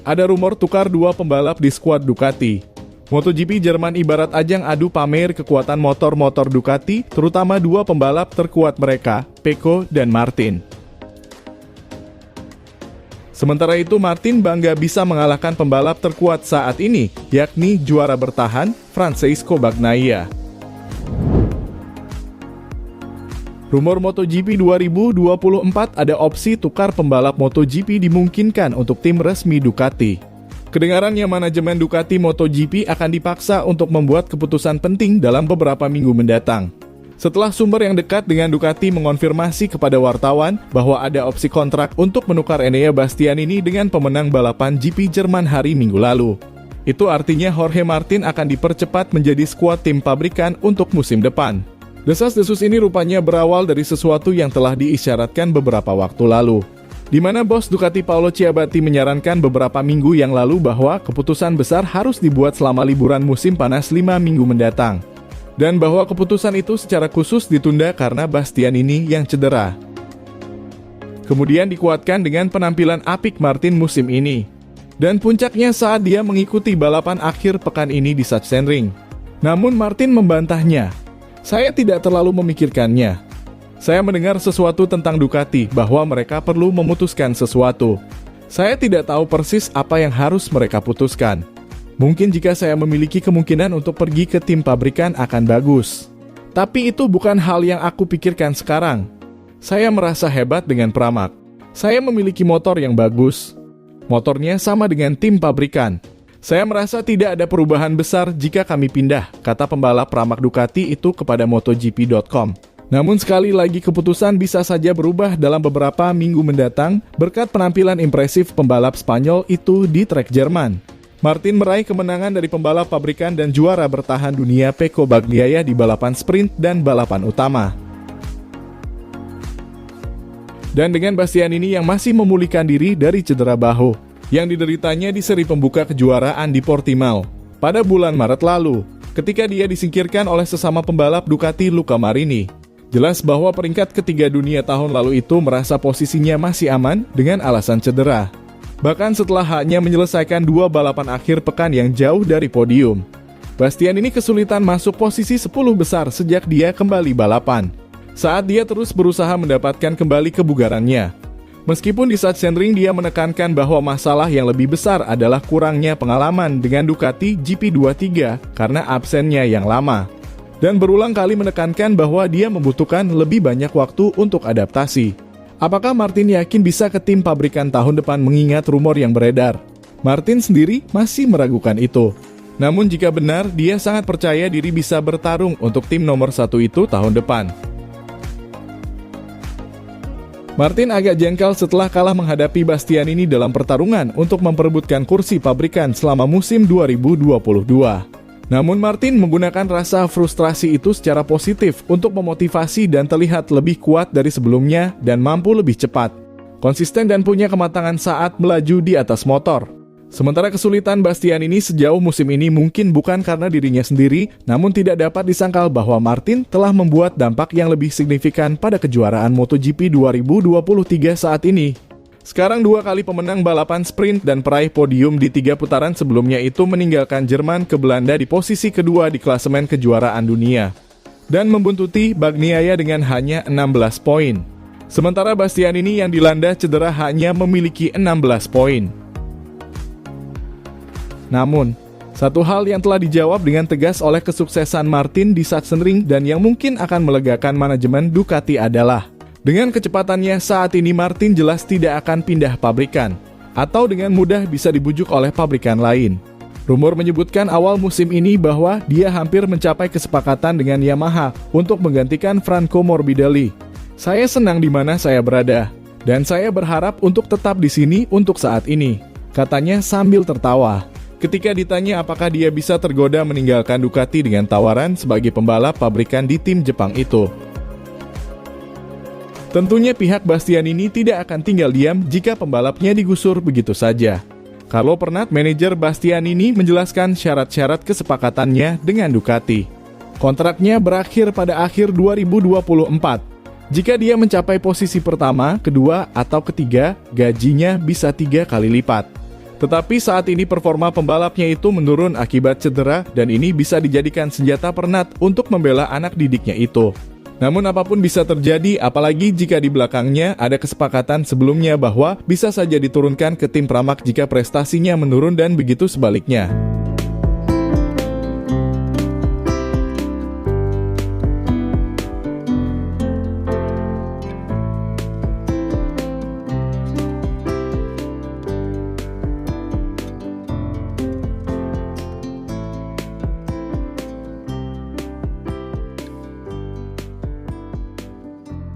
ada rumor tukar dua pembalap di skuad Ducati. MotoGP Jerman ibarat ajang adu pamer kekuatan motor-motor Ducati, terutama dua pembalap terkuat mereka, Pecco dan Martin. Sementara itu, Martin bangga bisa mengalahkan pembalap terkuat saat ini, yakni juara bertahan, Francesco Bagnaia. Rumor MotoGP 2024 ada opsi tukar pembalap MotoGP dimungkinkan untuk tim resmi Ducati. Kedengarannya manajemen Ducati MotoGP akan dipaksa untuk membuat keputusan penting dalam beberapa minggu mendatang. Setelah sumber yang dekat dengan Ducati mengonfirmasi kepada wartawan bahwa ada opsi kontrak untuk menukar Enea Bastianini dengan pemenang balapan GP Jerman hari Minggu lalu. Itu artinya Jorge Martin akan dipercepat menjadi skuad tim pabrikan untuk musim depan. Desas-desus ini rupanya berawal dari sesuatu yang telah diisyaratkan beberapa waktu lalu, di mana bos Ducati Paolo Ciabatti menyarankan beberapa minggu yang lalu bahwa keputusan besar harus dibuat selama liburan musim panas 5 minggu mendatang, dan bahwa keputusan itu secara khusus ditunda karena Bastianini yang cedera. Kemudian dikuatkan dengan penampilan apik Martin musim ini, dan puncaknya saat dia mengikuti balapan akhir pekan ini di Sachsenring. Namun Martin membantahnya. Saya tidak terlalu memikirkannya. Saya mendengar sesuatu tentang Ducati bahwa mereka perlu memutuskan sesuatu. Saya tidak tahu persis apa yang harus mereka putuskan. Mungkin jika saya memiliki kemungkinan untuk pergi ke tim pabrikan akan bagus. Tapi itu bukan hal yang aku pikirkan sekarang. Saya merasa hebat dengan Pramac. Saya memiliki motor yang bagus. Motornya sama dengan tim pabrikan. Saya merasa tidak ada perubahan besar jika kami pindah, kata pembalap Pramac Ducati itu kepada MotoGP.com. Namun sekali lagi keputusan bisa saja berubah dalam beberapa minggu mendatang berkat penampilan impresif pembalap Spanyol itu di trek Jerman. Martin meraih kemenangan dari pembalap pabrikan dan juara bertahan dunia Pecco Bagnaia di balapan sprint dan balapan utama. Dan dengan Bastianini yang masih memulihkan diri dari cedera bahu yang dideritanya di seri pembuka kejuaraan di Portimao pada bulan Maret lalu, ketika dia disingkirkan oleh sesama pembalap Ducati Luca Marini. Jelas bahwa peringkat ketiga dunia tahun lalu itu merasa posisinya masih aman dengan alasan cedera. Bahkan setelah hanya menyelesaikan 2 balapan akhir pekan yang jauh dari podium, Bastianini kesulitan masuk posisi 10 besar sejak dia kembali balapan, saat dia terus berusaha mendapatkan kembali kebugarannya. Meskipun di Sachsenring dia menekankan bahwa masalah yang lebih besar adalah kurangnya pengalaman dengan Ducati GP23 karena absennya yang lama. Dan berulang kali menekankan bahwa dia membutuhkan lebih banyak waktu untuk adaptasi. Apakah Martin yakin bisa ke tim pabrikan tahun depan mengingat rumor yang beredar? Martin sendiri masih meragukan itu. Namun jika benar, dia sangat percaya diri bisa bertarung untuk tim nomor 1 itu tahun depan. Martin agak jengkel setelah kalah menghadapi Bastianini dalam pertarungan untuk memperebutkan kursi pabrikan selama musim 2022. Namun Martin menggunakan rasa frustrasi itu secara positif untuk memotivasi dan terlihat lebih kuat dari sebelumnya dan mampu lebih cepat, konsisten dan punya kematangan saat melaju di atas motor. Sementara kesulitan Bastianini sejauh musim ini mungkin bukan karena dirinya sendiri, namun tidak dapat disangkal bahwa Martin telah membuat dampak yang lebih signifikan pada kejuaraan MotoGP 2023 saat ini. Sekarang 2 kali pemenang balapan sprint dan peraih podium di 3 putaran sebelumnya itu meninggalkan Jerman ke Belanda di posisi kedua di klasemen kejuaraan dunia, dan membuntuti Bagnaia dengan hanya 16 poin. Sementara Bastianini yang dilanda cedera hanya memiliki 16 poin. Namun, satu hal yang telah dijawab dengan tegas oleh kesuksesan Martin di Sachsenring dan yang mungkin akan melegakan manajemen Ducati adalah, dengan kecepatannya saat ini Martin jelas tidak akan pindah pabrikan, atau dengan mudah bisa dibujuk oleh pabrikan lain. Rumor menyebutkan awal musim ini bahwa dia hampir mencapai kesepakatan dengan Yamaha untuk menggantikan Franco Morbidelli. Saya senang di mana saya berada, dan saya berharap untuk tetap di sini untuk saat ini, katanya sambil tertawa. Ketika ditanya apakah dia bisa tergoda meninggalkan Ducati dengan tawaran sebagai pembalap pabrikan di tim Jepang itu. Tentunya pihak Bastianini tidak akan tinggal diam jika pembalapnya digusur begitu saja. Carlo Pernat, manajer Bastianini, menjelaskan syarat-syarat kesepakatannya dengan Ducati. Kontraknya berakhir pada akhir 2024. Jika dia mencapai posisi pertama, kedua, atau ketiga, gajinya bisa 3 kali lipat. Tetapi saat ini performa pembalapnya itu menurun akibat cedera dan ini bisa dijadikan senjata Pernat untuk membela anak didiknya itu. Namun apapun bisa terjadi, apalagi jika di belakangnya ada kesepakatan sebelumnya bahwa bisa saja diturunkan ke tim Pramac jika prestasinya menurun dan begitu sebaliknya.